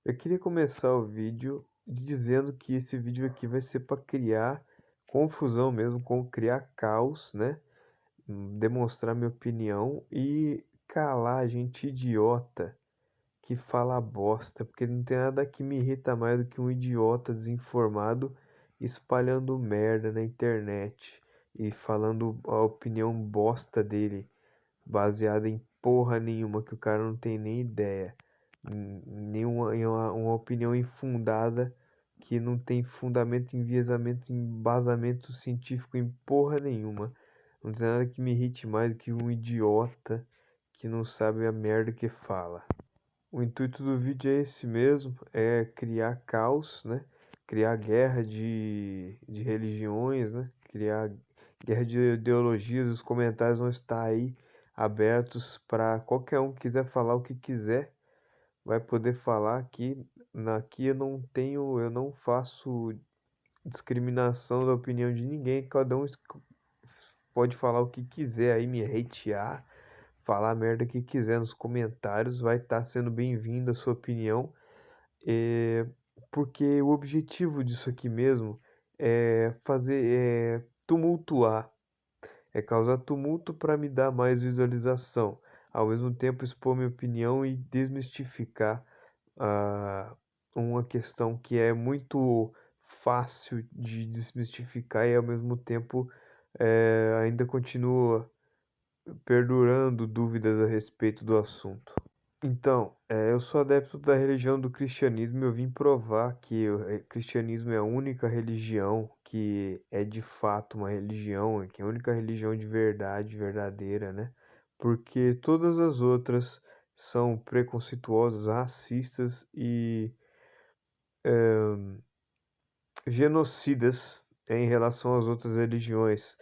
Eu queria começar o vídeo dizendo que esse vídeo aqui vai ser para criar confusão mesmo, criar caos, né? Demonstrar minha opinião e calar a gente idiota que fala bosta, porque não tem nada que me irrita mais do que um idiota desinformado espalhando merda na internet e falando a opinião bosta dele, baseada em porra nenhuma, que o cara não tem nem ideia. Em uma opinião infundada que não tem fundamento, enviesamento, embasamento científico em porra nenhuma. Não tem nada que me irrite mais do que um idiota que não sabe a merda que fala. O intuito do vídeo é esse mesmo, é criar caos, né? Criar guerra de religiões, né? Criar guerra de ideologias. Os comentários vão estar aí abertos para qualquer um que quiser falar o que quiser, vai poder falar aqui. Aqui eu não faço discriminação da opinião de ninguém, cada um pode falar o que quiser aí, me hatear, falar a merda que quiser nos comentários, vai estar sendo bem-vinda a sua opinião, é, porque o objetivo disso aqui mesmo é tumultuar, é causar tumulto para me dar mais visualização, ao mesmo tempo expor minha opinião e desmistificar ah, uma questão que é muito fácil de desmistificar e ao mesmo tempo ainda continua perdurando dúvidas a respeito do assunto. Então, eu sou adepto da religião do cristianismo e eu vim provar que o cristianismo é a única religião que é de fato uma religião, que é a única religião de verdade, verdadeira, né? Porque todas as outras são preconceituosas, racistas e genocidas em relação às outras religiões,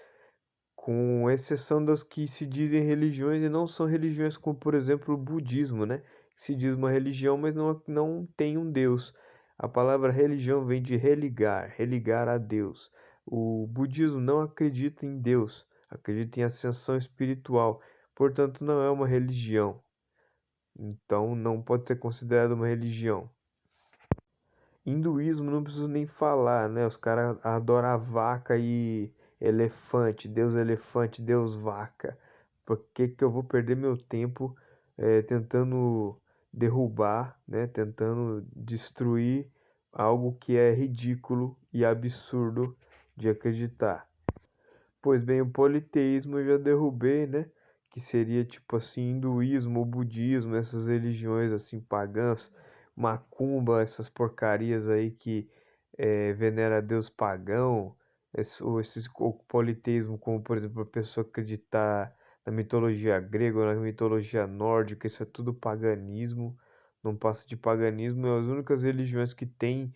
com exceção das que se dizem religiões e não são religiões, como por exemplo o budismo, né? Que se diz uma religião, mas não tem um Deus. A palavra religião vem de religar, religar a Deus. O budismo não acredita em Deus, acredita em ascensão espiritual, portanto não é uma religião. Então não pode ser considerado uma religião. Hinduísmo não preciso nem falar, né? Os caras adoram vaca e elefante, Deus vaca. Por que que eu vou perder meu tempo tentando derrubar, né? Tentando destruir algo que é ridículo e absurdo de acreditar? Pois bem, o politeísmo eu já derrubei, né? Que seria tipo assim, hinduísmo, o budismo, essas religiões assim pagãs, macumba, essas porcarias aí que venera Deus pagão, o politeísmo, como por exemplo a pessoa acreditar na mitologia grega ou na mitologia nórdica, isso é tudo paganismo, não passa de paganismo, e as únicas religiões que têm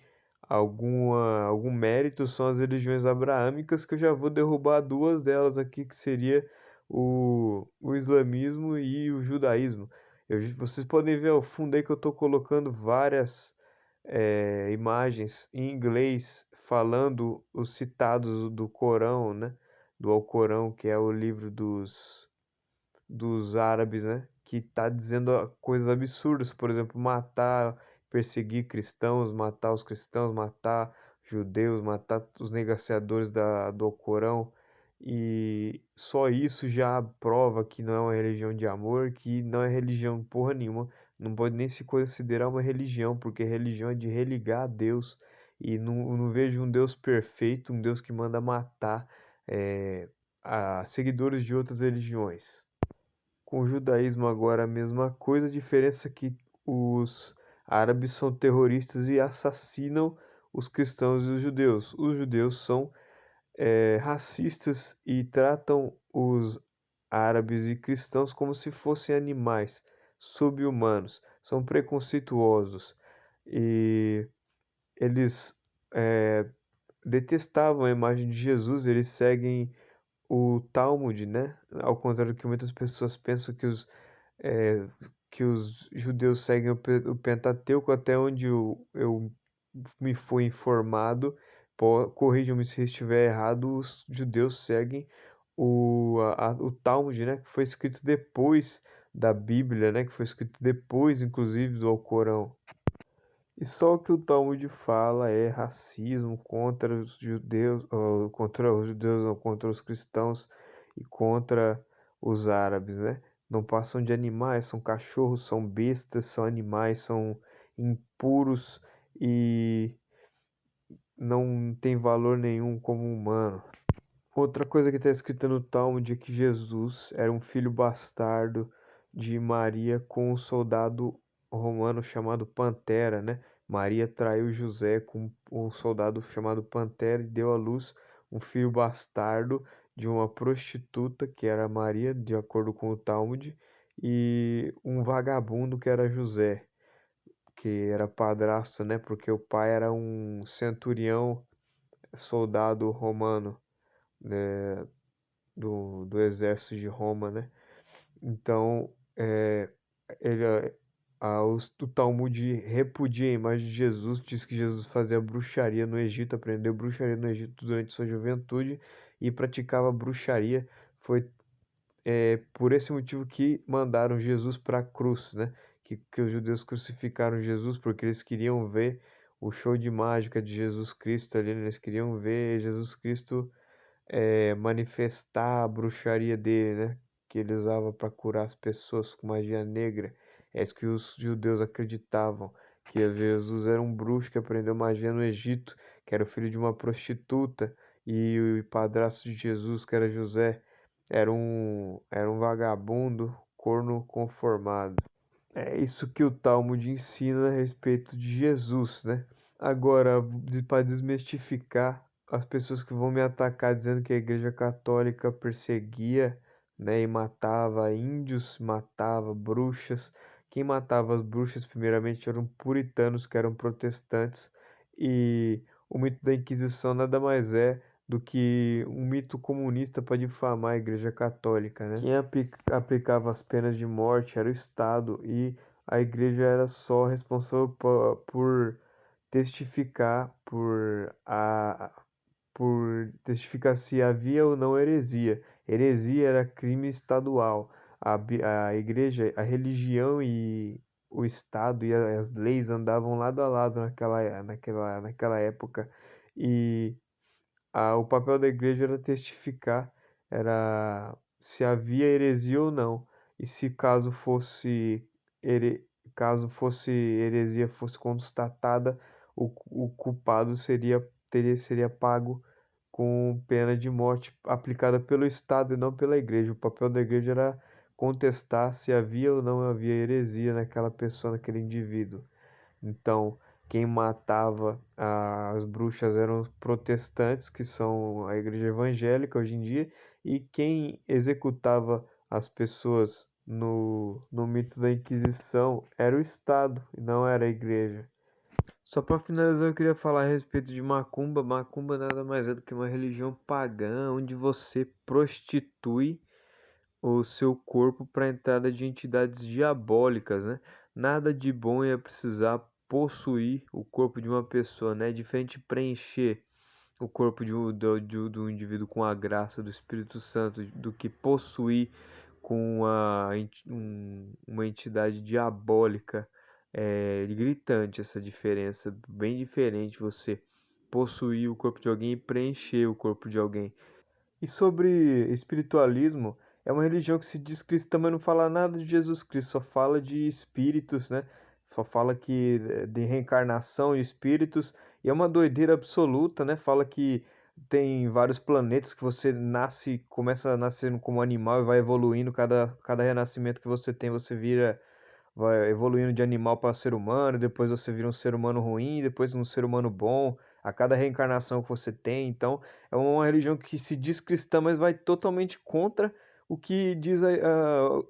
algum mérito são as religiões abraâmicas, que eu já vou derrubar duas delas aqui, que seria o islamismo e o judaísmo. Vocês podem ver ao fundo aí que eu estou colocando várias imagens em inglês falando os citados do Corão, né? Do Alcorão, que é o livro dos árabes, né? Que está dizendo coisas absurdas, por exemplo, matar, perseguir cristãos, matar os cristãos, matar judeus, matar os negaciadores do Alcorão. E só isso já prova que não é uma religião de amor, que não é religião porra nenhuma, não pode nem se considerar uma religião, porque religião é de religar a Deus. E não vejo um Deus perfeito, um Deus que manda matar a seguidores de outras religiões. Com o judaísmo agora a mesma coisa, a diferença é que os árabes são terroristas e assassinam os cristãos e os judeus. Os judeus são racistas e tratam os árabes e cristãos como se fossem animais, sub-humanos. São preconceituosos e eles detestavam a imagem de Jesus, eles seguem o Talmud, né? Ao contrário do que muitas pessoas pensam é, que os judeus seguem o Pentateuco, até onde eu me fui informado, corrijam-me se estiver errado, os judeus seguem o Talmud, né? Que foi escrito depois da Bíblia, né? Que foi escrito depois, inclusive, do Alcorão. E só o que o Talmud fala é racismo contra os judeus, não, contra os cristãos e contra os árabes, né? Não passam de animais, são cachorros, são bestas, são animais, são impuros e não tem valor nenhum como humano. Outra coisa que está escrita no Talmud é que Jesus era um filho bastardo de Maria com um soldado romano chamado Pantera, né? Maria traiu José com um soldado chamado Pantera e deu à luz um filho bastardo de uma prostituta, que era Maria, de acordo com o Talmud, e um vagabundo que era José, que era padrasto, né? Porque o pai era um centurião, soldado romano, né? Do exército de Roma, né? Então, ele, o Talmud repudia a imagem de Jesus, diz que Jesus fazia bruxaria no Egito, aprendeu bruxaria no Egito durante sua juventude e praticava bruxaria. Foi por esse motivo que mandaram Jesus para a cruz, né? Que os judeus crucificaram Jesus porque eles queriam ver o show de mágica de Jesus Cristo ali, né? Eles queriam ver Jesus Cristo manifestar a bruxaria dele, né? Que ele usava para curar as pessoas com magia negra. É isso que os judeus acreditavam, que Jesus era um bruxo que aprendeu magia no Egito, que era o filho de uma prostituta, e o padrasto de Jesus, que era José, era um vagabundo, corno conformado. É isso que o Talmud ensina a respeito de Jesus, né? Agora, para desmistificar as pessoas que vão me atacar dizendo que a Igreja Católica perseguia, né, e matava índios, matava bruxas. Quem matava as bruxas, primeiramente, eram puritanos, que eram protestantes, e o mito da Inquisição nada mais é do que um mito comunista para difamar a Igreja Católica, né? Quem aplicava as penas de morte era o Estado e a Igreja era só responsável por testificar, por testificar se havia ou não heresia. Heresia era crime estadual. A Igreja, a religião e o Estado e as leis andavam lado a lado naquela época. E o papel da igreja era testificar, era se havia heresia ou não. E se here, caso fosse heresia fosse constatada, o culpado seria pago com pena de morte aplicada pelo Estado e não pela igreja. O papel da igreja era contestar se havia ou não havia heresia naquela pessoa, naquele indivíduo. Então, quem matava as bruxas eram os protestantes, que são a igreja evangélica hoje em dia, e quem executava as pessoas no mito da Inquisição era o Estado, e não era a igreja. Só para finalizar, eu queria falar a respeito de Macumba. Macumba nada mais é do que uma religião pagã, onde você prostitui o seu corpo para a entrada de entidades diabólicas, né? Nada de bom é precisar possuir o corpo de uma pessoa, né? É diferente de preencher o corpo do indivíduo com a graça do Espírito Santo do que possuir com uma entidade diabólica. É gritante essa diferença, bem diferente você possuir o corpo de alguém e preencher o corpo de alguém. E sobre espiritualismo, é uma religião que se diz cristã, mas não fala nada de Jesus Cristo, só fala de espíritos, né? Só fala que de reencarnação e espíritos, e é uma doideira absoluta, né? Fala que tem vários planetas que você nasce, começa nascendo como animal e vai evoluindo, cada renascimento que você tem, você vai evoluindo de animal para ser humano, depois você vira um ser humano ruim, depois um ser humano bom, a cada reencarnação que você tem. Então, é uma religião que se diz cristã, mas vai totalmente contra o que diz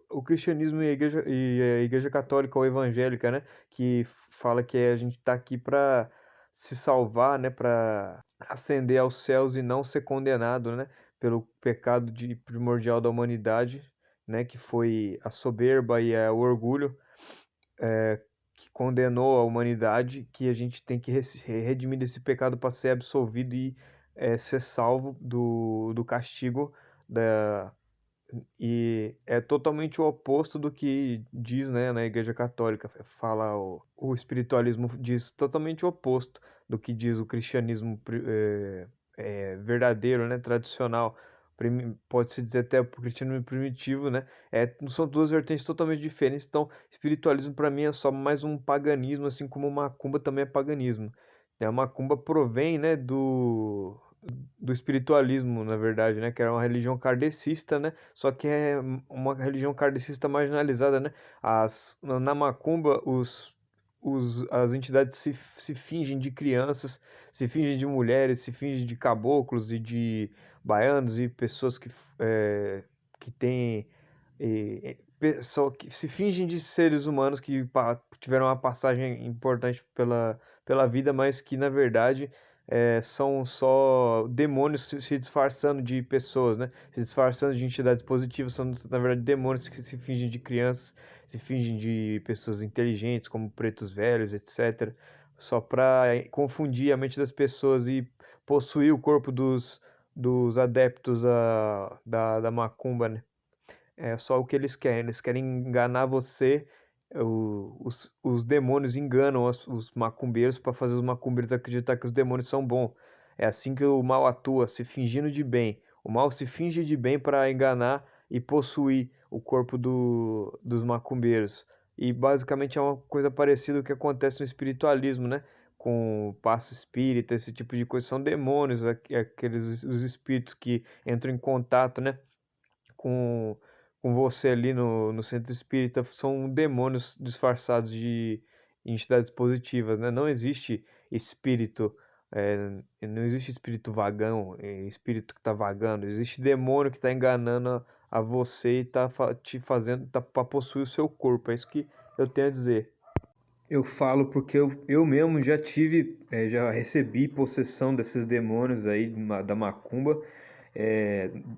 o cristianismo e a igreja católica ou evangélica, né? Que fala que a gente está aqui para se salvar, né? Para ascender aos céus e não ser condenado, né? Pelo pecado primordial da humanidade, né? Que foi a soberba e o orgulho que condenou a humanidade, que a gente tem que redimir desse pecado para ser absolvido e ser salvo do castigo da, E é totalmente o oposto do que diz, né, na Igreja Católica. Fala o espiritualismo diz totalmente o oposto do que diz o cristianismo verdadeiro, né, tradicional. Pode-se dizer até o cristianismo primitivo, né? São duas vertentes totalmente diferentes. Então, espiritualismo para mim é só mais um paganismo, assim como macumba também é paganismo. A macumba provém, né, do espiritualismo, na verdade, né? Que era uma religião kardecista, né? Só que é uma religião kardecista marginalizada, né? Na macumba, as entidades se fingem de crianças, se fingem de mulheres, se fingem de caboclos e de baianos e pessoas que têm só que se fingem de seres humanos que tiveram uma passagem importante pela vida, mas que na verdade são só demônios se disfarçando de pessoas, né? Se disfarçando de entidades positivas, são na verdade demônios que se fingem de crianças, se fingem de pessoas inteligentes, como pretos velhos, etc. Só para confundir a mente das pessoas e possuir o corpo dos adeptos da macumba, né? É só o que eles querem enganar você. Os demônios enganam os macumbeiros para fazer os macumbeiros acreditar que os demônios são bons. É assim que o mal atua, se fingindo de bem. O mal se finge de bem para enganar e possuir o corpo dos macumbeiros. E basicamente é uma coisa parecida com o que acontece no espiritualismo, né? Com passe espírita, esse tipo de coisa. São demônios, aqueles os espíritos que entram em contato, né? com, com você ali no centro espírita são demônios disfarçados de entidades positivas, né? Não existe espírito, não existe espírito vagão, espírito que está vagando, existe demônio que está enganando a você e está te fazendo para possuir o seu corpo. É isso que eu tenho a dizer. Eu falo porque eu mesmo já tive, já recebi possessão desses demônios aí da macumba.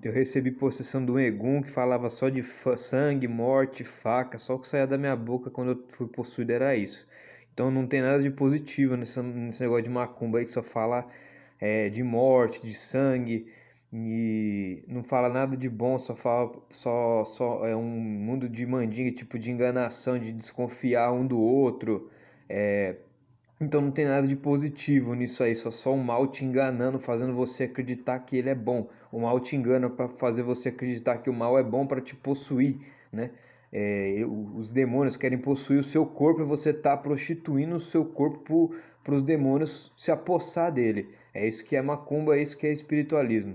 Eu recebi possessão do Egum que falava só de sangue, morte, faca, só o que saía da minha boca quando eu fui possuído era isso. Então não tem nada de positivo nesse negócio de macumba aí que só fala de morte, de sangue e não fala nada de bom, só fala só é um mundo de mandinga, tipo de enganação, de desconfiar um do outro. É, então não tem nada de positivo nisso aí, só o mal te enganando, fazendo você acreditar que ele é bom. O mal te engana para fazer você acreditar que o mal é bom para te possuir, né? Os demônios querem possuir o seu corpo e você está prostituindo o seu corpo para os demônios se apossar dele. É isso que é macumba, é isso que é espiritualismo.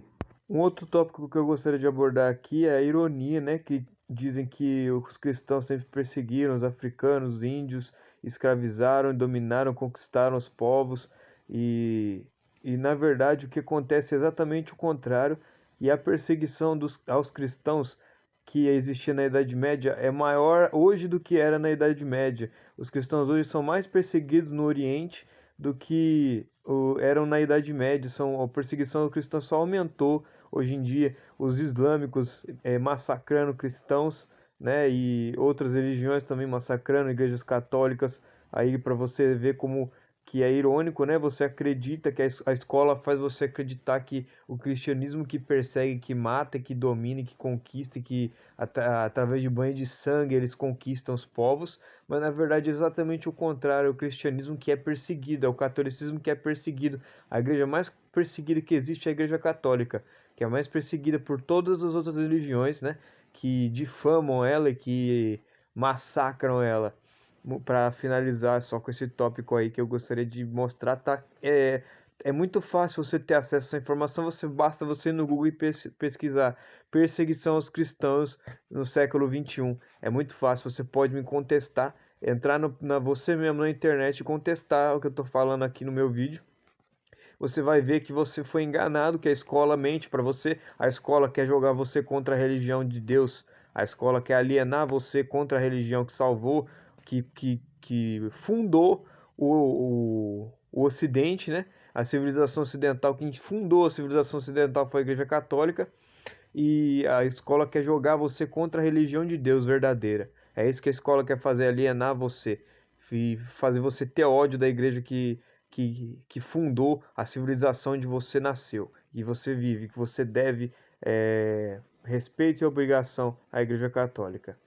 Um outro tópico que eu gostaria de abordar aqui é a ironia, né? Que dizem que os cristãos sempre perseguiram os africanos, os índios, escravizaram, dominaram, conquistaram os povos e, e na verdade o que acontece é exatamente o contrário e a perseguição aos cristãos que existia na Idade Média é maior hoje do que era na Idade Média. Os cristãos hoje são mais perseguidos no Oriente do que eram na Idade Média. A perseguição cristã só aumentou hoje em dia. Os islâmicos massacrando cristãos, né, e outras religiões também massacrando igrejas católicas. Aí para você ver como que é irônico, né? Você acredita que a escola faz você acreditar que o cristianismo que persegue, que mata, que domina, que conquista, que através de banho de sangue eles conquistam os povos, mas na verdade é exatamente o contrário, é o cristianismo que é perseguido, é o catolicismo que é perseguido. A igreja mais perseguida que existe é a igreja católica, que é a mais perseguida por todas as outras religiões, né? Que difamam ela e que massacram ela. Para finalizar só com esse tópico aí que eu gostaria de mostrar, tá? É muito fácil você ter acesso a essa informação, basta você ir no Google e pesquisar perseguição aos cristãos no século XXI. É muito fácil, você pode me contestar, entrar você mesmo na internet e contestar o que eu estou falando aqui no meu vídeo. Você vai ver que você foi enganado, que a escola mente para você, a escola quer jogar você contra a religião de Deus, a escola quer alienar você contra a religião que salvou, que fundou o Ocidente, né? A civilização ocidental, quem fundou a civilização ocidental foi a Igreja Católica, e a escola quer jogar você contra a religião de Deus verdadeira. É isso que a escola quer fazer, alienar você e fazer você ter ódio da igreja que fundou a civilização onde você nasceu, que você vive, que você deve respeito e obrigação à Igreja Católica.